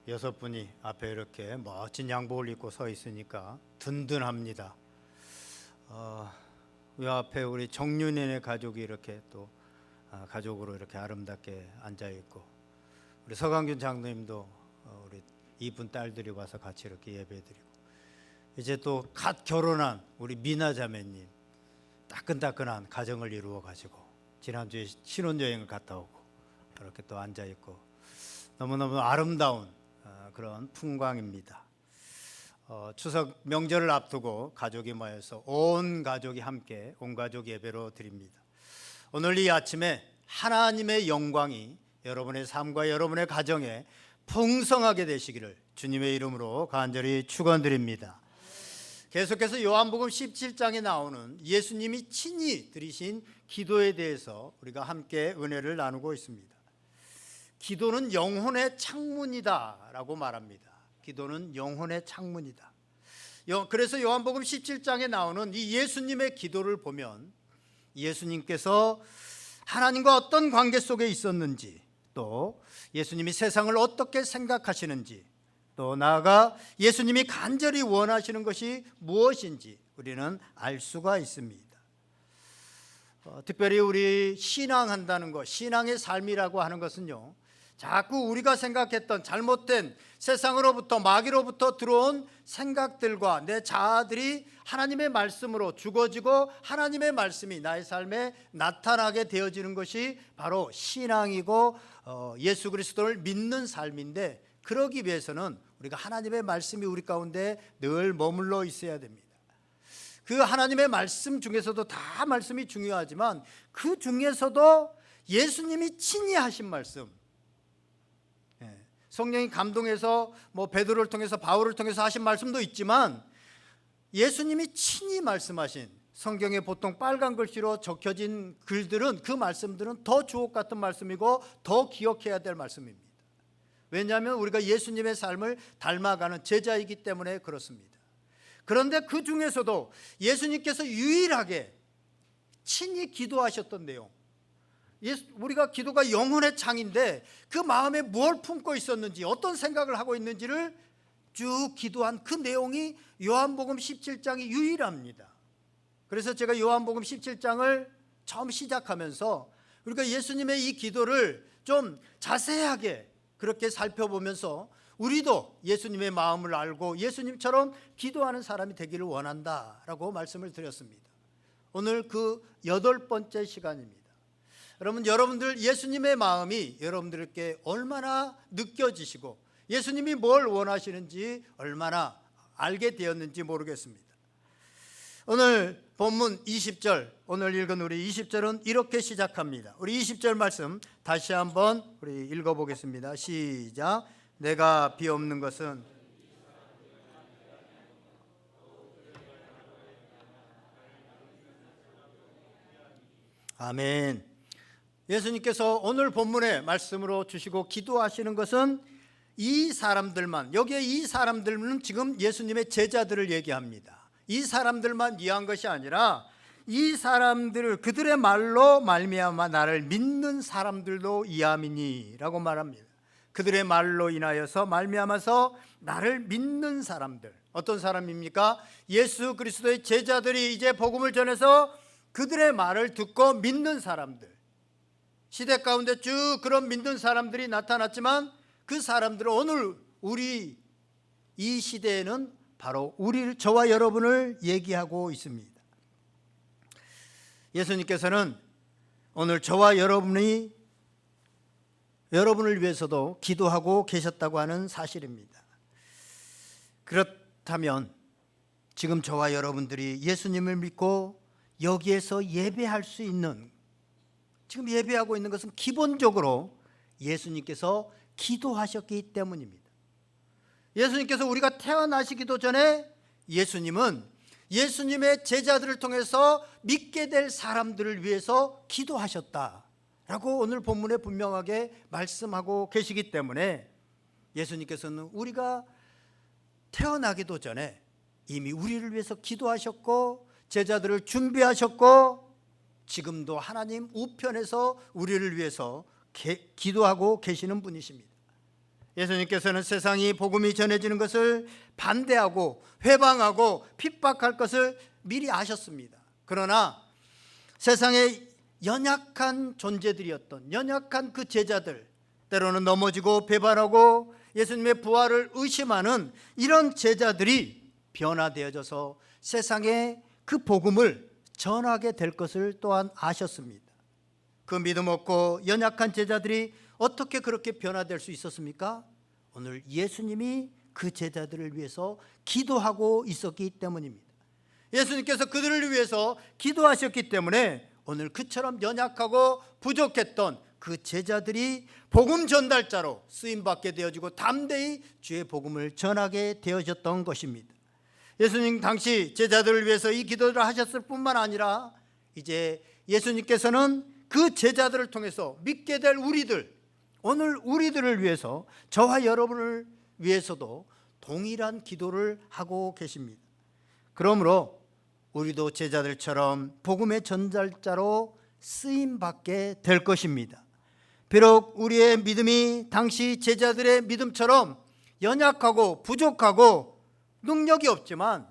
6분이 앞에 이렇게 멋진 양복을 입고 서 있으니까 든든합니다. 이 앞에 우리 정윤인의 가족이 이렇게 또 가족으로 이렇게 아름답게 앉아 있고, 우리 서강균 장로님도 우리 이쁜 딸들이 와서 같이 이렇게 예배드리고, 이제 또 갓 결혼한 우리 미나 자매님 따끈따끈한 가정을 이루어 가지고 지난주에 신혼여행을 갔다 오고 이렇게 또 앉아 있고, 너무너무 아름다운 그런 풍광입니다. 추석 명절을 앞두고 가족이 모여서 온 가족이 함께 온 가족 예배로 드립니다. 오늘 이 아침에 하나님의 영광이 여러분의 삶과 여러분의 가정에 풍성하게 되시기를 주님의 이름으로 간절히 축원드립니다. 계속해서 요한복음 17장에 나오는 예수님이 친히 드리신 기도에 대해서 우리가 함께 은혜를 나누고 있습니다. 기도는 영혼의 창문이다 라고 말합니다. 기도는 영혼의 창문이다. 그래서 요한복음 17장에 나오는 이 예수님의 기도를 보면 예수님께서 하나님과 어떤 관계 속에 있었는지, 또 예수님이 세상을 어떻게 생각하시는지, 또 나아가 예수님이 간절히 원하시는 것이 무엇인지 우리는 알 수가 있습니다. 특별히 우리 신앙한다는 것, 신앙의 삶이라고 하는 것은요, 자꾸 우리가 생각했던 잘못된 세상으로부터 마귀로부터 들어온 생각들과 내 자아들이 하나님의 말씀으로 죽어지고 하나님의 말씀이 나의 삶에 나타나게 되어지는 것이 바로 신앙이고 예수 그리스도를 믿는 삶인데, 그러기 위해서는 우리가 하나님의 말씀이 우리 가운데 늘 머물러 있어야 됩니다. 그 하나님의 말씀 중에서도 다 말씀이 중요하지만 그 중에서도 예수님이 친히 하신 말씀, 성령이 감동해서 베드로를 통해서 바울을 통해서 하신 말씀도 있지만, 예수님이 친히 말씀하신 성경에 보통 빨간 글씨로 적혀진 글들은, 그 말씀들은 더 주옥 같은 말씀이고 더 기억해야 될 말씀입니다. 왜냐하면 우리가 예수님의 삶을 닮아가는 제자이기 때문에 그렇습니다. 그런데 그 중에서도 예수님께서 유일하게 친히 기도하셨던 내용, 우리가 기도가 영혼의 창인데 그 마음에 뭘 품고 있었는지, 어떤 생각을 하고 있는지를 쭉 기도한 그 내용이 요한복음 17장이 유일합니다. 그래서 제가 요한복음 17장을 처음 시작하면서 우리가 예수님의 이 기도를 좀 자세하게 그렇게 살펴보면서 우리도 예수님의 마음을 알고 예수님처럼 기도하는 사람이 되기를 원한다라고 말씀을 드렸습니다. 오늘 그 8번째 시간입니다. 여러분들 예수님의 마음이 여러분들께 얼마나 느껴지시고 예수님이 뭘 원하시는지 얼마나 알게 되었는지 모르겠습니다. 오늘 본문 20절, 오늘 읽은 우리 20절은 이렇게 시작합니다. 우리 20절 말씀 다시 한번 우리 읽어보겠습니다. 시작. 내가 비옵는 것은 아멘. 예수님께서 오늘 본문의 말씀으로 주시고 기도하시는 것은 이 사람들만, 여기에 이 사람들은 지금 예수님의 제자들을 얘기합니다. 이 사람들만 위한 것이 아니라 이 사람들을, 그들의 말로 말미암아 나를 믿는 사람들도 이함이니 라고 말합니다. 그들의 말로 인하여서 말미암아서 나를 믿는 사람들, 어떤 사람입니까? 예수 그리스도의 제자들이 이제 복음을 전해서 그들의 말을 듣고 믿는 사람들. 시대 가운데 쭉 그런 믿는 사람들이 나타났지만 그 사람들은 오늘 우리 이 시대에는 바로 저와 여러분을 얘기하고 있습니다. 예수님께서는 오늘 저와 여러분을 위해서도 기도하고 계셨다고 하는 사실입니다. 그렇다면 지금 저와 여러분들이 예수님을 믿고 여기에서 예배할 수 있는, 지금 예배하고 있는 것은 기본적으로 예수님께서 기도하셨기 때문입니다. 예수님께서 우리가 태어나시기도 전에 예수님은 예수님의 제자들을 통해서 믿게 될 사람들을 위해서 기도하셨다라고 오늘 본문에 분명하게 말씀하고 계시기 때문에 예수님께서는 우리가 태어나기도 전에 이미 우리를 위해서 기도하셨고 제자들을 준비하셨고 지금도 하나님 우편에서 우리를 위해서 기도하고 계시는 분이십니다. 예수님께서는 세상이 복음이 전해지는 것을 반대하고 회방하고 핍박할 것을 미리 아셨습니다. 그러나 세상의 연약한 존재들이었던 연약한 그 제자들, 때로는 넘어지고 배반하고 예수님의 부활을 의심하는 이런 제자들이 변화되어져서 세상에 그 복음을 전하게 될 것을 또한 아셨습니다. 그 믿음 없고 연약한 제자들이 어떻게 그렇게 변화될 수 있었습니까? 오늘 예수님이 그 제자들을 위해서 기도하고 있었기 때문입니다. 예수님께서 그들을 위해서 기도하셨기 때문에 오늘 그처럼 연약하고 부족했던 그 제자들이 복음 전달자로 쓰임받게 되어지고 담대히 주의 복음을 전하게 되어졌던 것입니다. 예수님 당시 제자들을 위해서 이 기도를 하셨을 뿐만 아니라 이제 예수님께서는 그 제자들을 통해서 믿게 될 우리들, 오늘 우리들을 위해서 저와 여러분을 위해서도 동일한 기도를 하고 계십니다. 그러므로 우리도 제자들처럼 복음의 전달자로 쓰임받게 될 것입니다. 비록 우리의 믿음이 당시 제자들의 믿음처럼 연약하고 부족하고 능력이 없지만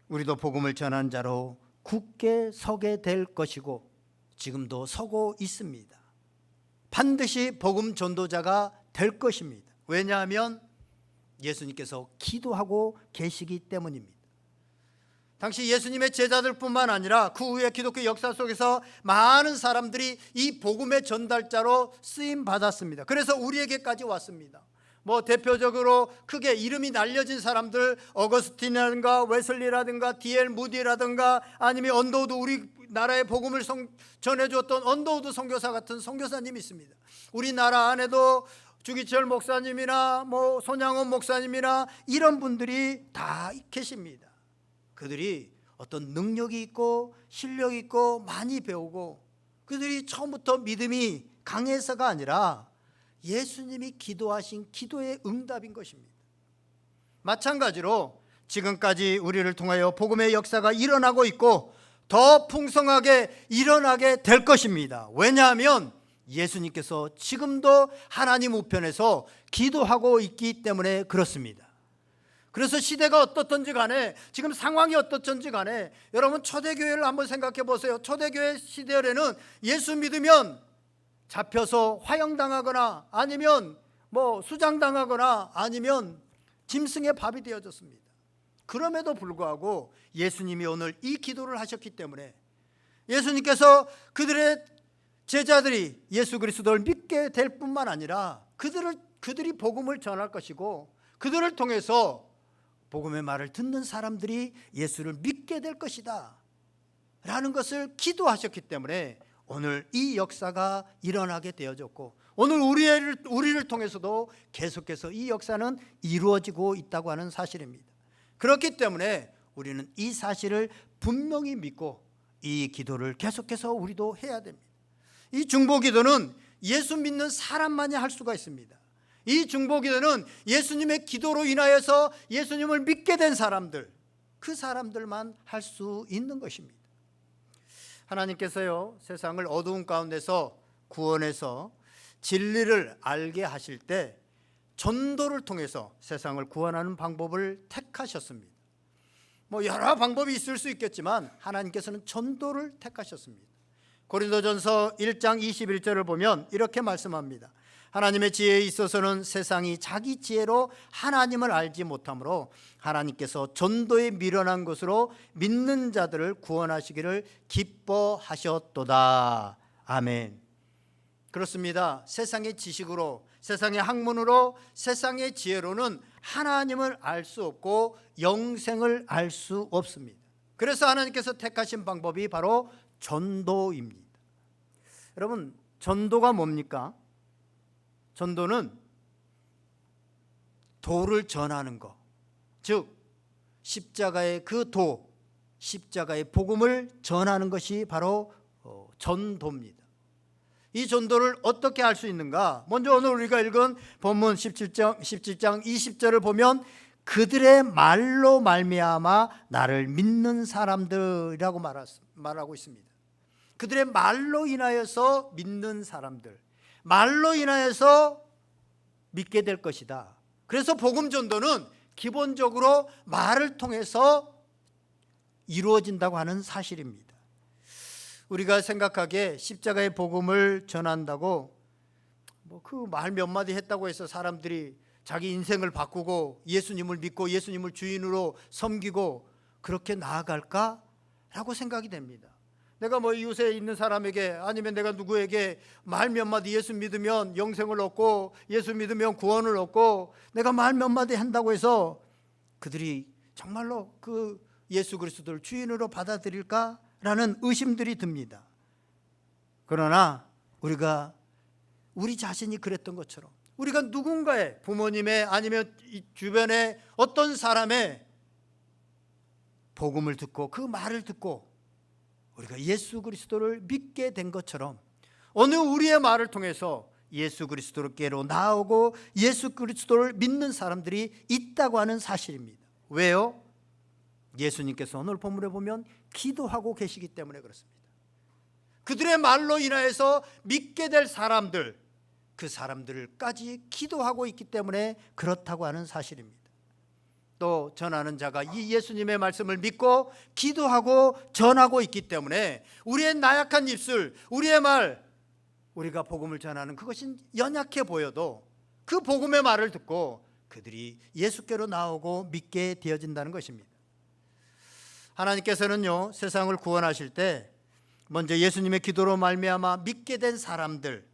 우리도 복음을 전한 자로 굳게 서게 될 것이고 지금도 서고 있습니다. 반드시 복음 전도자가 될 것입니다. 왜냐하면 예수님께서 기도하고 계시기 때문입니다. 당시 예수님의 제자들뿐만 아니라 그 후에 기독교 역사 속에서 많은 사람들이 이 복음의 전달자로 쓰임 받았습니다. 그래서 우리에게까지 왔습니다. 대표적으로 크게 이름이 날려진 사람들, 어거스틴이라든가 웨슬리라든가 D.L. 무디라든가 아니면 언더우드, 우리나라의 복음을 전해주었던 언더우드 선교사 같은 선교사님이 있습니다. 우리나라 안에도 주기철 목사님이나 손양원 목사님이나 이런 분들이 다 계십니다. 그들이 어떤 능력이 있고 실력이 있고 많이 배우고 그들이 처음부터 믿음이 강해서가 아니라 예수님이 기도하신 기도의 응답인 것입니다. 마찬가지로 지금까지 우리를 통하여 복음의 역사가 일어나고 있고 더 풍성하게 일어나게 될 것입니다. 왜냐하면 예수님께서 지금도 하나님 우편에서 기도하고 있기 때문에 그렇습니다. 그래서 시대가 어떻든지 간에 지금 상황이 어떻든지 간에 여러분 초대교회를 한번 생각해 보세요. 초대교회 시대에는 예수 믿으면 잡혀서 화형당하거나 아니면 수장당하거나 아니면 짐승의 밥이 되어졌습니다. 그럼에도 불구하고 예수님이 오늘 이 기도를 하셨기 때문에 예수님께서 그들의 제자들이 예수 그리스도를 믿게 될 뿐만 아니라 그들이 복음을 전할 것이고 그들을 통해서 복음의 말을 듣는 사람들이 예수를 믿게 될 것이다 라는 것을 기도하셨기 때문에 오늘 이 역사가 일어나게 되어졌고 오늘 우리를 통해서도 계속해서 이 역사는 이루어지고 있다고 하는 사실입니다. 그렇기 때문에 우리는 이 사실을 분명히 믿고 이 기도를 계속해서 우리도 해야 됩니다. 이 중보기도는 예수 믿는 사람만이 할 수가 있습니다. 이 중보기도는 예수님의 기도로 인하여서 예수님을 믿게 된 사람들, 그 사람들만 할 수 있는 것입니다. 하나님께서요 세상을 어두운 가운데서 구원해서 진리를 알게 하실 때 전도를 통해서 세상을 구원하는 방법을 택하셨습니다. 여러 방법이 있을 수 있겠지만 하나님께서는 전도를 택하셨습니다. 고린도전서 1장 21절을 보면 이렇게 말씀합니다. 하나님의 지혜에 있어서는 세상이 자기 지혜로 하나님을 알지 못하므로 하나님께서 전도에 미련한 것으로 믿는 자들을 구원하시기를 기뻐하셨도다. 아멘. 그렇습니다. 세상의 지식으로, 세상의 학문으로, 세상의 지혜로는 하나님을 알 수 없고 영생을 알 수 없습니다. 그래서 하나님께서 택하신 방법이 바로 전도입니다. 여러분, 전도가 뭡니까? 전도는 도를 전하는 것, 즉 십자가의 그 도, 십자가의 복음을 전하는 것이 바로 전도입니다. 이 전도를 어떻게 할 수 있는가? 먼저 오늘 우리가 읽은 본문 17장 20절을 보면 그들의 말로 말미암아 나를 믿는 사람들이라고 말하고 있습니다. 그들의 말로 인하여서 믿는 사람들, 말로 인하여서 믿게 될 것이다. 그래서 복음 전도는 기본적으로 말을 통해서 이루어진다고 하는 사실입니다. 우리가 생각하기에 십자가의 복음을 전한다고 그 말 몇 마디 했다고 해서 사람들이 자기 인생을 바꾸고 예수님을 믿고 예수님을 주인으로 섬기고 그렇게 나아갈까라고 생각이 됩니다. 내가 이웃에 있는 사람에게 아니면 내가 누구에게 말 몇 마디 예수 믿으면 영생을 얻고 예수 믿으면 구원을 얻고 내가 말 몇 마디 한다고 해서 그들이 정말로 그 예수 그리스도를 주인으로 받아들일까라는 의심들이 듭니다. 그러나 우리가 우리 자신이 그랬던 것처럼 우리가 누군가의 부모님의 아니면 주변의 어떤 사람의 복음을 듣고 그 말을 듣고 우리가 예수 그리스도를 믿게 된 것처럼 어느 우리의 말을 통해서 예수 그리스도께로 나오고 예수 그리스도를 믿는 사람들이 있다고 하는 사실입니다. 왜요? 예수님께서 오늘 본문에 보면 기도하고 계시기 때문에 그렇습니다. 그들의 말로 인하여서 믿게 될 사람들, 그 사람들까지 기도하고 있기 때문에 그렇다고 하는 사실입니다. 또 전하는 자가 이 예수님의 말씀을 믿고 기도하고 전하고 있기 때문에 우리의 나약한 입술, 우리의 말, 우리가 복음을 전하는 그것이 연약해 보여도 그 복음의 말을 듣고 그들이 예수께로 나오고 믿게 되어진다는 것입니다. 하나님께서는요, 세상을 구원하실 때 먼저 예수님의 기도로 말미암아 믿게 된 사람들,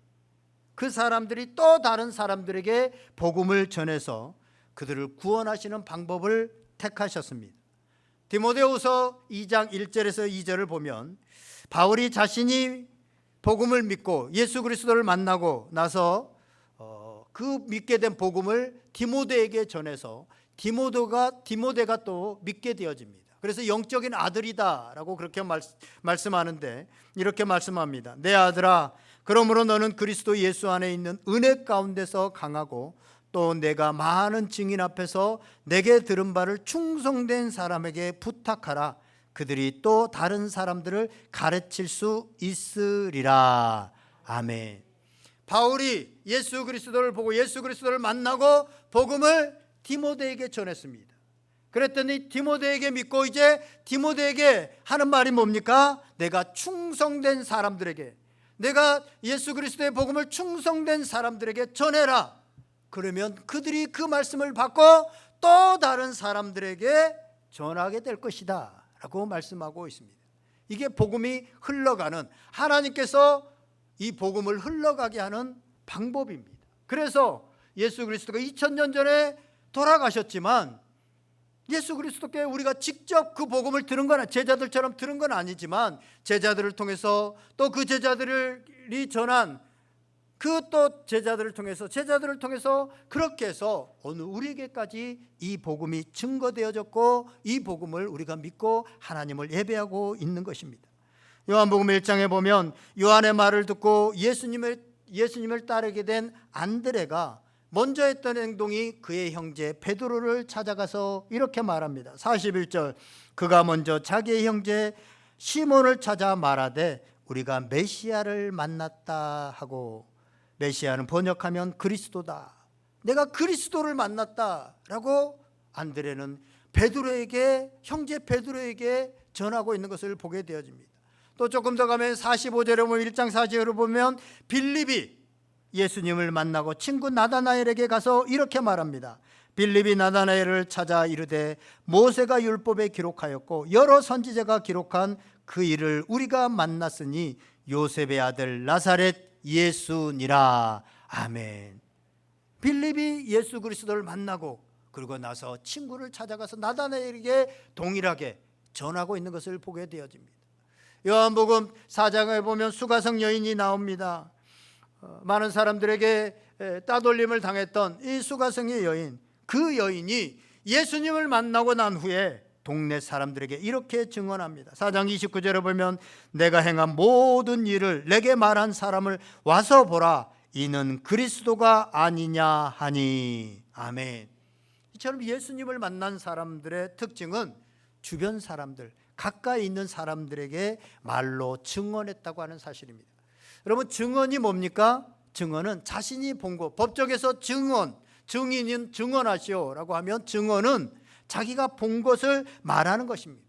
그 사람들이 또 다른 사람들에게 복음을 전해서 그들을 구원하시는 방법을 택하셨습니다. 디모데후서 2장 1절에서 2절을 보면 바울이 자신이 복음을 믿고 예수 그리스도를 만나고 나서 그 믿게 된 복음을 디모데에게 전해서 디모데가 또 믿게 되어집니다. 그래서 영적인 아들이다라고 그렇게 말씀하는데 이렇게 말씀합니다. 내 아들아, 그러므로 너는 그리스도 예수 안에 있는 은혜 가운데서 강하고 또 내가 많은 증인 앞에서 내게 들은 바를 충성된 사람에게 부탁하라. 그들이 또 다른 사람들을 가르칠 수 있으리라. 아멘. 바울이 예수 그리스도를 보고 예수 그리스도를 만나고 복음을 디모데에게 전했습니다. 그랬더니 디모데에게 믿고 이제 디모데에게 하는 말이 뭡니까? 내가 충성된 사람들에게, 내가 예수 그리스도의 복음을 충성된 사람들에게 전해라. 그러면 그들이 그 말씀을 받고 또 다른 사람들에게 전하게 될 것이다 라고 말씀하고 있습니다. 이게 복음이 흘러가는, 하나님께서 이 복음을 흘러가게 하는 방법입니다. 그래서 예수 그리스도가 2000년 전에 돌아가셨지만 예수 그리스도께 우리가 직접 그 복음을 들은 건, 제자들처럼 들은 건 아니지만 제자들을 통해서 또 그 제자들이 전한 그 또 제자들을 통해서 그렇게 해서 어느 우리에게까지 이 복음이 증거되어졌고 이 복음을 우리가 믿고 하나님을 예배하고 있는 것입니다. 요한복음 1장에 보면 요한의 말을 듣고 예수님을 따르게 된 안드레가 먼저 했던 행동이 그의 형제 베드로를 찾아가서 이렇게 말합니다. 41절, 그가 먼저 자기의 형제 시몬을 찾아 말하되 우리가 메시아를 만났다 하고, 메시아는 번역하면 그리스도다, 내가 그리스도를 만났다라고 안드레는 베드로에게, 형제 베드로에게 전하고 있는 것을 보게 되어집니다. 또 조금 더 가면 45절에 보면 1장 4절을 보면 빌립이 예수님을 만나고 친구 나다나엘에게 가서 이렇게 말합니다. 빌립이 나다나엘을 찾아 이르되 모세가 율법에 기록하였고 여러 선지자가 기록한 그 일을 우리가 만났으니 요셉의 아들 나사렛 예수니라. 아멘. 빌립이 예수 그리스도를 만나고 그러고 나서 친구를 찾아가서 나다나엘에게 동일하게 전하고 있는 것을 보게 되어집니다. 요한복음 4장에 보면 수가성 여인이 나옵니다. 많은 사람들에게 따돌림을 당했던 이 수가성의 여인, 그 여인이 예수님을 만나고 난 후에 동네 사람들에게 이렇게 증언합니다. 4장 29절에 보면 내가 행한 모든 일을 내게 말한 사람을 와서 보라, 이는 그리스도가 아니냐 하니. 아멘. 이처럼 예수님을 만난 사람들의 특징은 주변 사람들, 가까이 있는 사람들에게 말로 증언했다고 하는 사실입니다. 여러분, 증언이 뭡니까? 증언은 자신이 본 것, 법정에서 증인은 증언하시오라고 하면 증언은 자기가 본 것을 말하는 것입니다.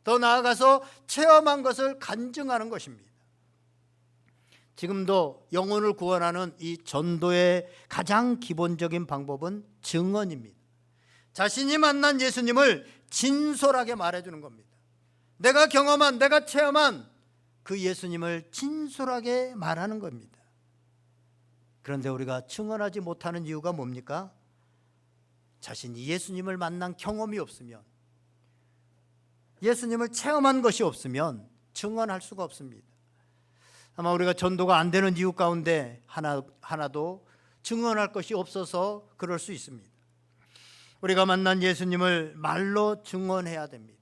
더 나아가서 체험한 것을 간증하는 것입니다. 지금도 영혼을 구원하는 이 전도의 가장 기본적인 방법은 증언입니다. 자신이 만난 예수님을 진솔하게 말해주는 겁니다. 내가 경험한, 내가 체험한 그 예수님을 진솔하게 말하는 겁니다. 그런데 우리가 증언하지 못하는 이유가 뭡니까? 자신이 예수님을 만난 경험이 없으면, 예수님을 체험한 것이 없으면 증언할 수가 없습니다. 아마 우리가 전도가 안 되는 이유 가운데 하나도 증언할 것이 없어서 그럴 수 있습니다. 우리가 만난 예수님을 말로 증언해야 됩니다.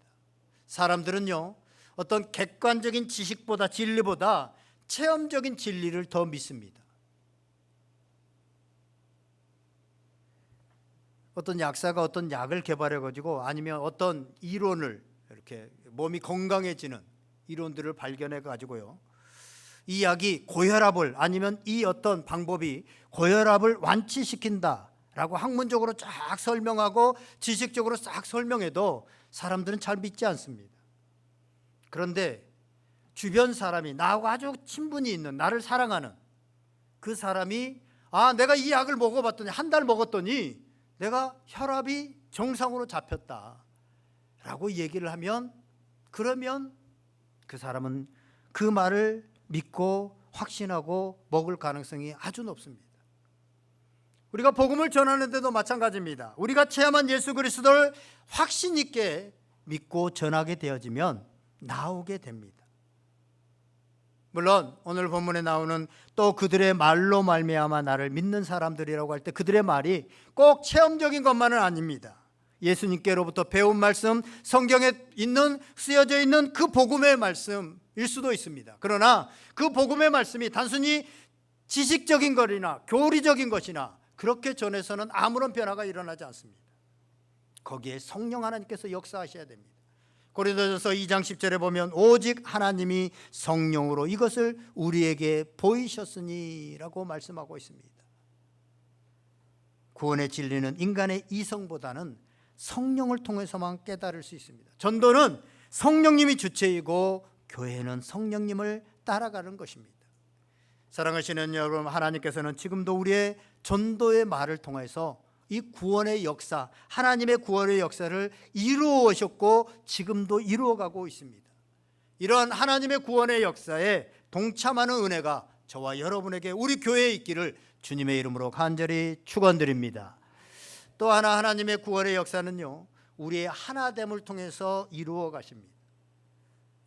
사람들은요, 어떤 객관적인 지식보다, 진리보다 체험적인 진리를 더 믿습니다. 어떤 약사가 어떤 약을 개발해가지고 아니면 어떤 이론을, 이렇게 몸이 건강해지는 이론들을 발견해가지고요, 이 약이 고혈압을, 아니면 이 어떤 방법이 고혈압을 완치시킨다 라고 학문적으로 쫙 설명하고 지식적으로 싹 설명해도 사람들은 잘 믿지 않습니다. 그런데 주변 사람이, 나하고 아주 친분이 있는, 나를 사랑하는 그 사람이, 내가 이 약을 먹어봤더니, 한 달 먹었더니 내가 혈압이 정상으로 잡혔다 라고 얘기를 하면, 그러면 그 사람은 그 말을 믿고 확신하고 먹을 가능성이 아주 높습니다. 우리가 복음을 전하는데도 마찬가지입니다. 우리가 체험한 예수 그리스도를 확신 있게 믿고 전하게 되어지면 나오게 됩니다. 물론 오늘 본문에 나오는 또 그들의 말로 말미암아 나를 믿는 사람들이라고 할 때 그들의 말이 꼭 체험적인 것만은 아닙니다. 예수님께로부터 배운 말씀, 성경에 있는, 쓰여져 있는 그 복음의 말씀일 수도 있습니다. 그러나 그 복음의 말씀이 단순히 지식적인 것이나 교리적인 것이나 그렇게 전해서는 아무런 변화가 일어나지 않습니다. 거기에 성령 하나님께서 역사하셔야 됩니다. 고린도전서 2장 10절에 보면 오직 하나님이 성령으로 이것을 우리에게 보이셨으니 라고 말씀하고 있습니다. 구원의 진리는 인간의 이성보다는 성령을 통해서만 깨달을 수 있습니다. 전도는 성령님이 주체이고 교회는 성령님을 따라가는 것입니다. 사랑하시는 여러분, 하나님께서는 지금도 우리의 전도의 말을 통해서 이 구원의 역사, 하나님의 구원의 역사를 이루어 오셨고 지금도 이루어가고 있습니다. 이러한 하나님의 구원의 역사에 동참하는 은혜가 저와 여러분에게, 우리 교회에 있기를 주님의 이름으로 간절히 축원드립니다. 또 하나님의 구원의 역사는요, 우리의 하나됨을 통해서 이루어 가십니다.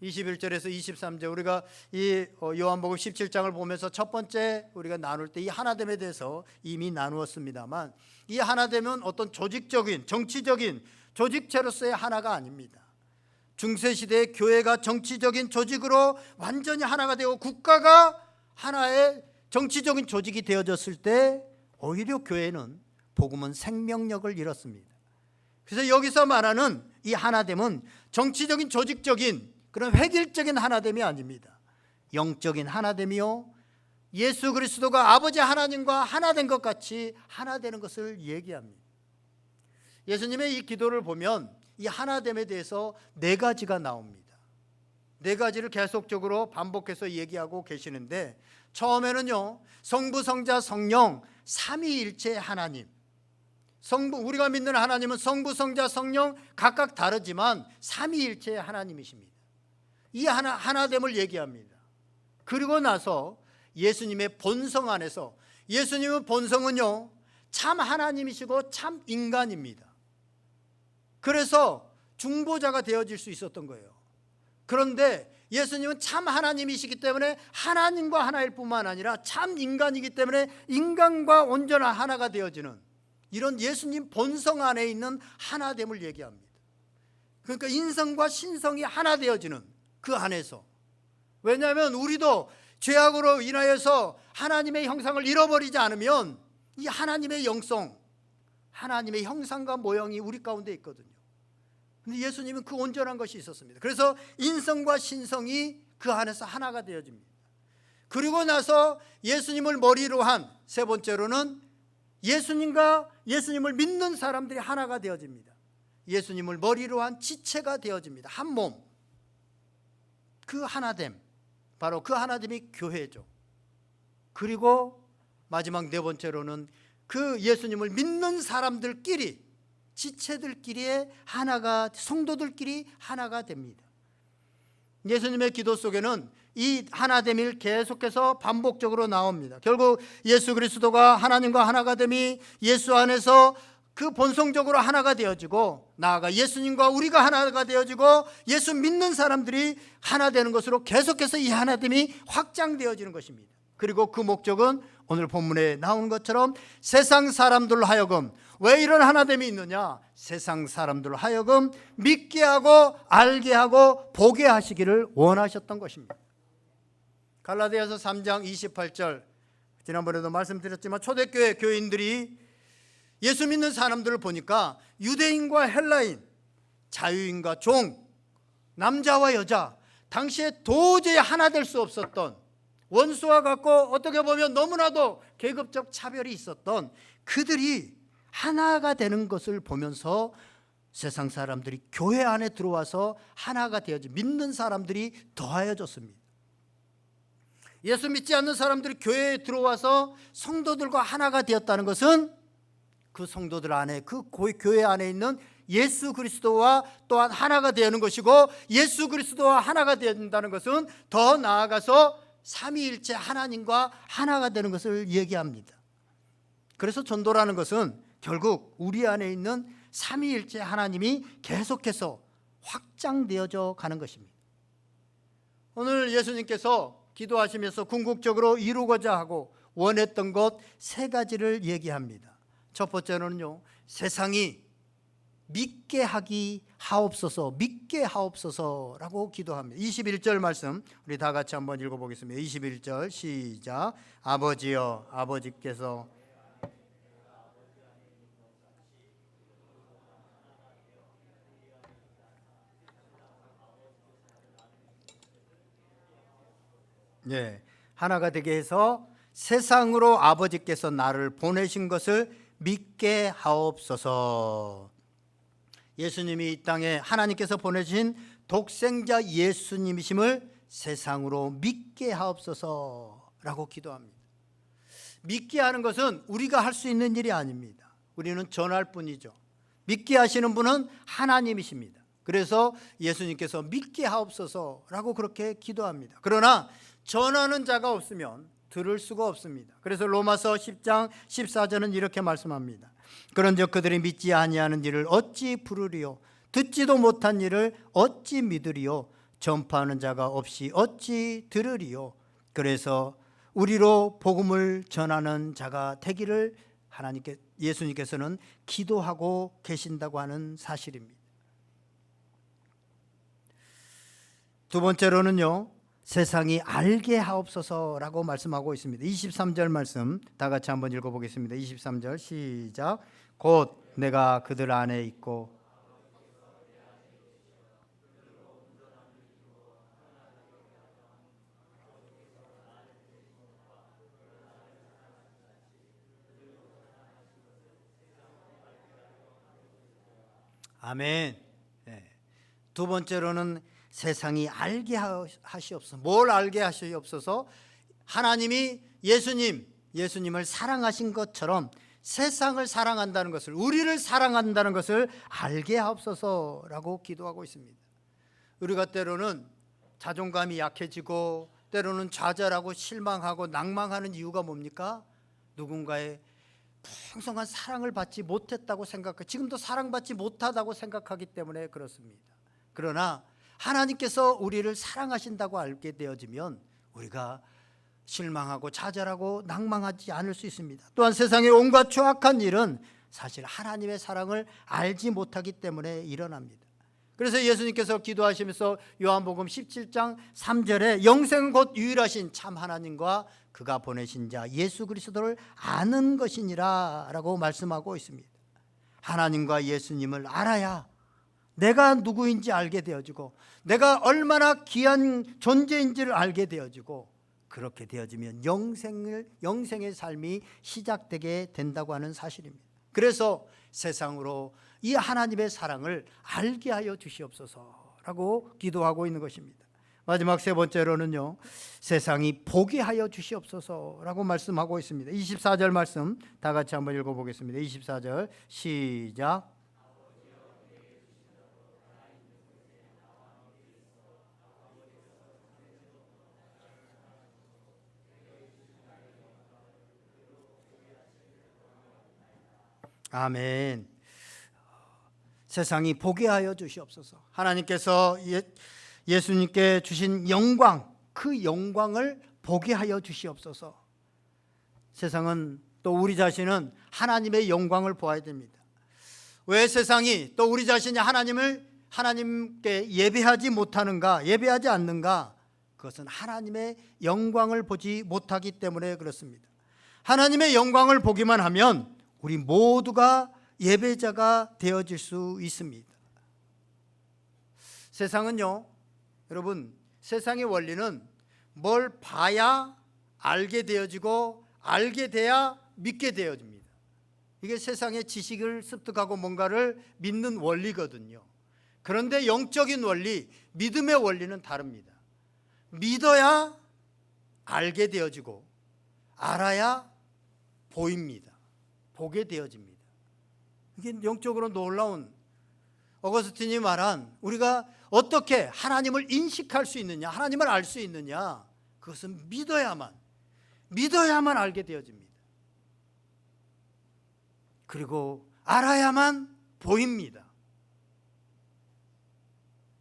21절에서 23절 우리가 이 요한복음 17장을 보면서 첫 번째 우리가 나눌 때 이 하나됨에 대해서 이미 나누었습니다만, 이 하나됨은 어떤 조직적인, 정치적인 조직체로서의 하나가 아닙니다. 중세시대의 교회가 정치적인 조직으로 완전히 하나가 되고 국가가 하나의 정치적인 조직이 되어졌을 때 오히려 교회는, 복음은 생명력을 잃었습니다. 그래서 여기서 말하는 이 하나됨은 정치적인, 조직적인 그런 획일적인 하나됨이 아닙니다. 영적인 하나됨이요, 예수 그리스도가 아버지 하나님과 하나 된 것 같이 하나 되는 것을 얘기합니다. 예수님의 이 기도를 보면 이 하나됨에 대해서 네 가지가 나옵니다. 네 가지를 계속적으로 반복해서 얘기하고 계시는데, 처음에는요, 성부, 성자, 성령 삼위일체 하나님, 우리가 믿는 하나님은 성부, 성자, 성령 각각 다르지만 삼위일체의 하나님이십니다. 이 하나됨을 얘기합니다. 그리고 나서 예수님의 본성 안에서, 예수님의 본성은요, 참 하나님이시고 참 인간입니다. 그래서 중보자가 되어질 수 있었던 거예요. 그런데 예수님은 참 하나님이시기 때문에 하나님과 하나일 뿐만 아니라 참 인간이기 때문에 인간과 온전한 하나가 되어지는, 이런 예수님 본성 안에 있는 하나됨을 얘기합니다. 그러니까 인성과 신성이 하나 되어지는 그 안에서, 왜냐하면 우리도 죄악으로 인하여서 하나님의 형상을 잃어버리지 않으면 이 하나님의 영성, 하나님의 형상과 모형이 우리 가운데 있거든요. 그런데 예수님은 그 온전한 것이 있었습니다. 그래서 인성과 신성이 그 안에서 하나가 되어집니다. 그리고 나서 예수님을 머리로 한 세 번째로는 예수님을 믿는 사람들이 하나가 되어집니다. 예수님을 머리로 한 지체가 되어집니다. 한 몸. 그 하나됨, 바로 그 하나됨이 교회죠. 그리고 마지막 네 번째로는 그 예수님을 믿는 사람들끼리, 지체들끼리의 하나가, 성도들끼리 하나가 됩니다. 예수님의 기도 속에는 이 하나됨이 계속해서 반복적으로 나옵니다. 결국 예수 그리스도가 하나님과 하나가 됨이 예수 안에서 그 본성적으로 하나가 되어지고, 나아가 예수님과 우리가 하나가 되어지고 예수 믿는 사람들이 하나 되는 것으로 계속해서 이 하나됨이 확장되어지는 것입니다. 그리고 그 목적은 오늘 본문에 나온 것처럼 세상 사람들로 하여금, 왜 이런 하나됨이 있느냐? 세상 사람들로 하여금 믿게 하고 알게 하고 보게 하시기를 원하셨던 것입니다. 갈라디아서 3장 28절, 지난번에도 말씀드렸지만 초대교회 교인들이 예수 믿는 사람들을 보니까 유대인과 헬라인, 자유인과 종, 남자와 여자, 당시에 도저히 하나 될 수 없었던, 원수와 같고 어떻게 보면 너무나도 계급적 차별이 있었던 그들이 하나가 되는 것을 보면서 세상 사람들이 교회 안에 들어와서 하나가 되어지, 믿는 사람들이 더하여졌습니다. 예수 믿지 않는 사람들이 교회에 들어와서 성도들과 하나가 되었다는 것은 그 성도들 안에, 그 교회 안에 있는 예수 그리스도와 또한 하나가 되는 것이고, 예수 그리스도와 하나가 된다는 것은 더 나아가서 삼위일체 하나님과 하나가 되는 것을 얘기합니다. 그래서 전도라는 것은 결국 우리 안에 있는 삼위일체 하나님이 계속해서 확장되어져 가는 것입니다. 오늘 예수님께서 기도하시면서 궁극적으로 이루고자 하고 원했던 것 세 가지를 얘기합니다. 첫 번째는요, 세상이 믿게 하기 하옵소서, 믿게 하옵소서라고 기도합니다. 21절 말씀 우리 다 같이 한번 읽어보겠습니다. 21절 시작. 아버지여, 아버지께서 하나가 되게 해서 세상으로 아버지께서 나를 보내신 것을 믿게 하옵소서. 예수님이 이 땅에 하나님께서 보내신 독생자 예수님이심을 세상으로 믿게 하옵소서라고 기도합니다. 믿게 하는 것은 우리가 할 수 있는 일이 아닙니다. 우리는 전할 뿐이죠. 믿게 하시는 분은 하나님이십니다. 그래서 예수님께서 믿게 하옵소서라고 그렇게 기도합니다. 그러나 전하는 자가 없으면 들을 수가 없습니다. 그래서 로마서 10장 14절은 이렇게 말씀합니다. 그런즉 그들이 믿지 아니하는 일을 어찌 부르리요? 듣지도 못한 일을 어찌 믿으리요? 전파하는 자가 없이 어찌 들으리요? 그래서 우리로 복음을 전하는 자가 되기를 예수님께서는 기도하고 계신다고 하는 사실입니다. 두 번째로는요, 세상이 알게 하옵소서라고 말씀하고 있습니다. 23절 말씀 다 같이 한번 읽어보겠습니다. 23절 시작. 곧 내가 그들 안에 있고 아멘. 두 번째로는 세상이 알게 하시옵소서. 뭘 알게 하시옵소서? 하나님이 예수님을 사랑하신 것처럼 세상을 사랑한다는 것을, 우리를 사랑한다는 것을 알게 하옵소서라고 기도하고 있습니다. 우리가 때로는 자존감이 약해지고 때로는 좌절하고 실망하고 낭망하는 이유가 뭡니까? 누군가의 풍성한 사랑을 받지 못했다고 생각하고 지금도 사랑받지 못하다고 생각하기 때문에 그렇습니다. 그러나 하나님께서 우리를 사랑하신다고 알게 되어지면 우리가 실망하고 좌절하고 낭망하지 않을 수 있습니다. 또한 세상의 온갖 추악한 일은 사실 하나님의 사랑을 알지 못하기 때문에 일어납니다. 그래서 예수님께서 기도하시면서 요한복음 17장 3절에 영생은 곧 유일하신 참 하나님과 그가 보내신 자 예수 그리스도를 아는 것이니라 라고 말씀하고 있습니다. 하나님과 예수님을 알아야 내가 누구인지 알게 되어지고 내가 얼마나 귀한 존재인지를 알게 되어지고 그렇게 되어지면 영생의 삶이 시작되게 된다고 하는 사실입니다. 그래서 세상으로 이 하나님의 사랑을 알게 하여 주시옵소서라고 기도하고 있는 것입니다. 마지막 세 번째로는요, 세상이 보게 하여 주시옵소서라고 말씀하고 있습니다. 24절 말씀 다 같이 한번 읽어보겠습니다. 24절 시작. 아멘. 세상이 보게 하여 주시옵소서. 하나님께서 예수님께 주신 영광, 그 영광을 보게 하여 주시옵소서. 세상은 또 우리 자신은 하나님의 영광을 보아야 됩니다. 왜 세상이 또 우리 자신이 하나님께 예배하지 못하는가, 예배하지 않는가? 그것은 하나님의 영광을 보지 못하기 때문에 그렇습니다. 하나님의 영광을 보기만 하면 우리 모두가 예배자가 되어질 수 있습니다. 세상은요, 여러분, 세상의 원리는 뭘 봐야 알게 되어지고 알게 돼야 믿게 되어집니다. 이게 세상의 지식을 습득하고 뭔가를 믿는 원리거든요. 그런데 영적인 원리, 믿음의 원리는 다릅니다. 믿어야 알게 되어지고 알아야 보입니다. 보게 되어집니다. 이게 영적으로 놀라운, 어거스틴이 말한 우리가 어떻게 하나님을 인식할 수 있느냐, 하나님을 알 수 있느냐, 그것은 믿어야만 알게 되어집니다. 그리고 알아야만 보입니다.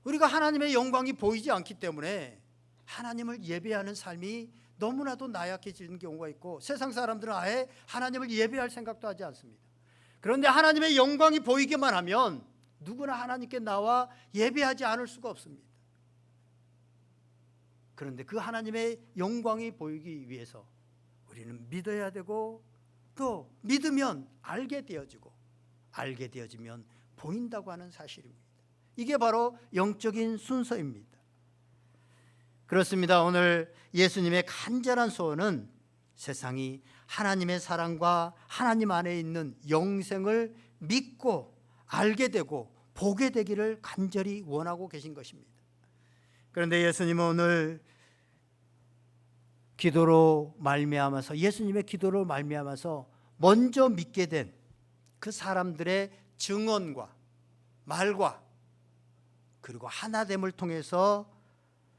우리가 하나님의 영광이 보이지 않기 때문에 하나님을 예배하는 삶이 너무나도 나약해지는 경우가 있고, 세상 사람들은 아예 하나님을 예배할 생각도 하지 않습니다. 그런데 하나님의 영광이 보이기만 하면 누구나 하나님께 나와 예배하지 않을 수가 없습니다. 그런데 그 하나님의 영광이 보이기 위해서 우리는 믿어야 되고, 또 믿으면 알게 되어지고, 알게 되어지면 보인다고 하는 사실입니다. 이게 바로 영적인 순서입니다. 그렇습니다. 오늘 예수님의 간절한 소원은 세상이 하나님의 사랑과 하나님 안에 있는 영생을 믿고 알게 되고 보게 되기를 간절히 원하고 계신 것입니다. 그런데 예수님은 오늘 기도로 말미암아서, 예수님의 기도로 말미암아서 먼저 믿게 된 그 사람들의 증언과 말과 그리고 하나됨을 통해서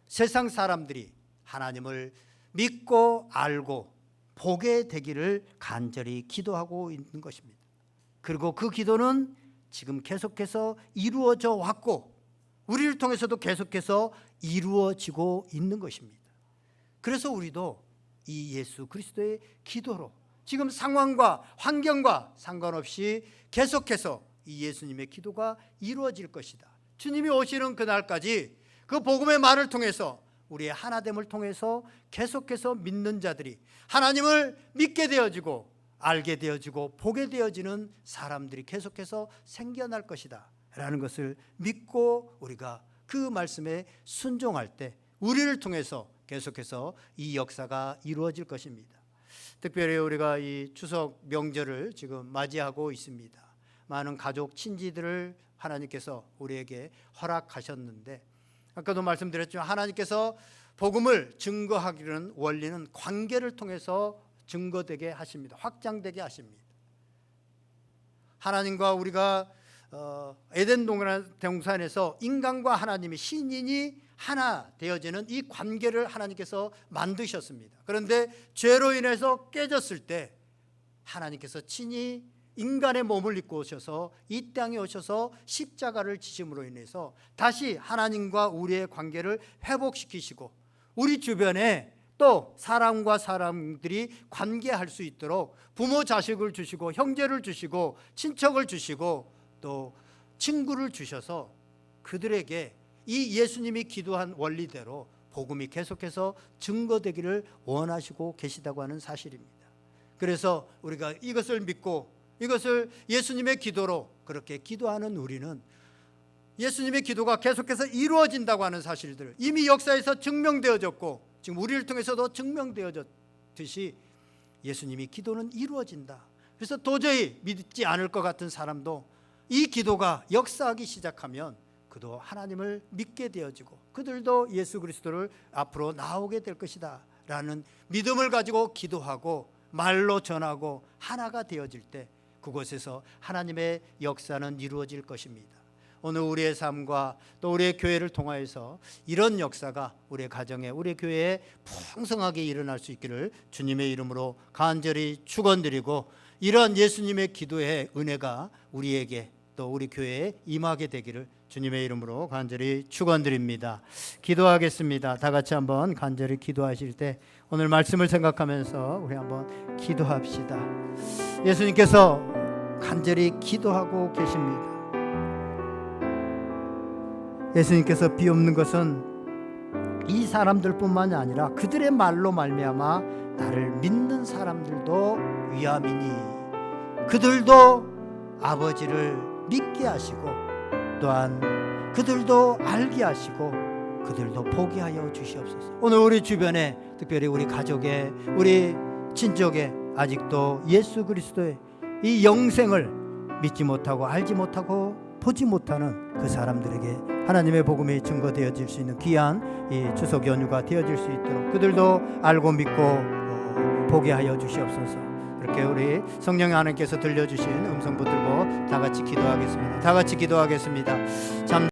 세상 사람들이 하나님을 믿고 알고 보게 되기를 간절히 기도하고 있는 것입니다. 그리고 그 기도는 지금 계속해서 이루어져 왔고 우리를 통해서도 계속해서 이루어지고 있는 것입니다. 그래서 우리도 이 예수 그리스도의 기도로 지금 상황과 환경과 상관없이 계속해서 이 예수님의 기도가 이루어질 것이다. 주님이 오시는 그날까지 그 복음의 말을 통해서 우리의 하나됨을 통해서 계속해서 믿는 자들이 하나님을 믿게 되어지고 알게 되어지고 보게 되어지는 사람들이 계속해서 생겨날 것이다 라는 것을 믿고 우리가 그 말씀에 순종할 때 우리를 통해서 계속해서 이 역사가 이루어질 것입니다. 특별히 우리가 이 추석 명절을 지금 맞이하고 있습니다. 많은 가족 친지들을 하나님께서 우리에게 허락하셨는데, 아까도 말씀드렸지만 하나님께서 복음을 증거하기는 원리는 관계를 통해서 증거되게 하십니다. 확장되게 하십니다. 하나님과 우리가 에덴 동산에서 인간과 하나님이 신인이 하나 되어지는 이 관계를 하나님께서 만드셨습니다. 그런데 죄로 인해서 깨졌을 때 하나님께서 친히 인간의 몸을 입고 오셔서 이 땅에 오셔서 십자가를 지심으로 인해서 다시 하나님과 우리의 관계를 회복시키시고 우리 주변에 또 사람과 사람들이 관계할 수 있도록 부모 자식을 주시고 형제를 주시고 친척을 주시고 또 친구를 주셔서 그들에게 이 예수님이 기도한 원리대로 복음이 계속해서 증거되기를 원하시고 계시다고 하는 사실입니다. 그래서 우리가 이것을 믿고 이것을 예수님의 기도로 그렇게 기도하는 우리는 예수님의 기도가 계속해서 이루어진다고 하는 사실들을 이미 역사에서 증명되어졌고 지금 우리를 통해서도 증명되어졌듯이 예수님이 기도는 이루어진다. 그래서 도저히 믿지 않을 것 같은 사람도 이 기도가 역사하기 시작하면 그도 하나님을 믿게 되어지고 그들도 예수 그리스도를 앞으로 나오게 될 것이다 라는 믿음을 가지고 기도하고 말로 전하고 하나가 되어질 때 그곳에서 하나님의 역사는 이루어질 것입니다. 오늘 우리의 삶과 또 우리의 교회를 통하여서 이런 역사가 우리의 가정에, 우리의 교회에 풍성하게 일어날 수 있기를 주님의 이름으로 간절히 축원드리고, 이런 예수님의 기도의 은혜가 우리에게 또 우리 교회에 임하게 되기를 주님의 이름으로 간절히 축원드립니다. 기도하겠습니다. 다 같이 한번 간절히 기도하실 때 오늘 말씀을 생각하면서 우리 한번 기도합시다. 예수님께서 간절히 기도하고 계십니다. 예수님께서 비옵는 것은 이 사람들뿐만이 아니라 그들의 말로 말미암아 나를 믿는 사람들도 위함이니 그들도 아버지를 믿게 하시고 또한 그들도 알게 하시고 그들도 보게 하여 주시옵소서. 오늘 우리 주변에 특별히 우리 가족에, 우리 친족에 아직도 예수 그리스도의 이 영생을 믿지 못하고 알지 못하고 보지 못하는 그 사람들에게 하나님의 복음이 증거되어질 수 있는 귀한 이 추석 연휴가 되어질 수 있도록 그들도 알고 믿고 보게 하여 주시옵소서. 이렇게 우리 성령의 하나님께서 들려주신 음성 붙들고 다 같이 기도하겠습니다. 다 같이 기도하겠습니다.